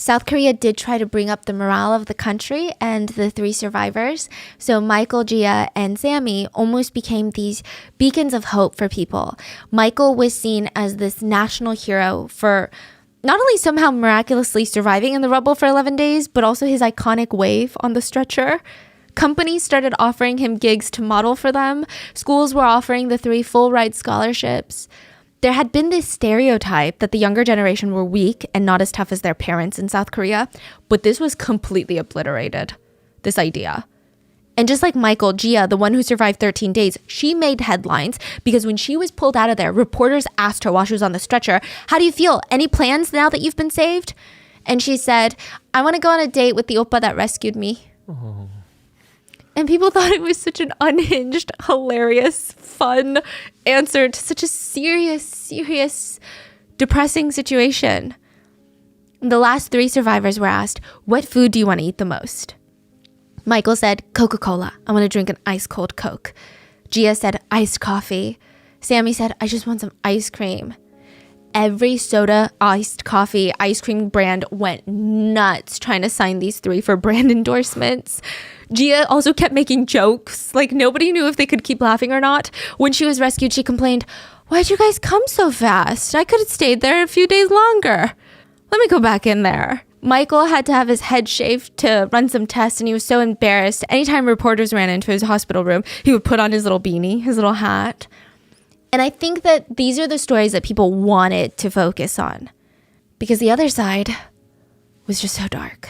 South Korea did try to bring up the morale of the country and the 3 survivors. So Michael, Gia, and Sammy almost became these beacons of hope for people. Michael was seen as this national hero for not only somehow miraculously surviving in the rubble for 11 days, but also his iconic wave on the stretcher. Companies started offering him gigs to model for them. Schools were offering the 3 full ride scholarships. There had been this stereotype that the younger generation were weak and not as tough as their parents in South Korea, but this was completely obliterated, this idea. And just like Michael, Gia, the one who survived 13 days, she made headlines because when she was pulled out of there, reporters asked her while she was on the stretcher, "How do you feel? Any plans now that you've been saved?" And she said, "I want to go on a date with the oppa that rescued me." Oh. And people thought it was such an unhinged, hilarious, fun answer to such a serious, depressing situation. The last 3 survivors were asked, "What food do you want to eat the most?" Michael said, "Coca-Cola. I want to drink an ice cold Coke." Gia said, "Iced coffee." Sammy said, "I just want some ice cream." Every soda, iced coffee, ice cream brand went nuts trying to sign these 3 for brand endorsements. Gia also kept making jokes. Like, nobody knew if they could keep laughing or not. When she was rescued, she complained, "Why'd you guys come so fast? I could have stayed there a few days longer. Let me go back in there." Michael had to have his head shaved to run some tests, and he was so embarrassed. Anytime reporters ran into his hospital room, he would put on his little beanie, his little hat. And I think that these are the stories that people wanted to focus on because the other side was just so dark.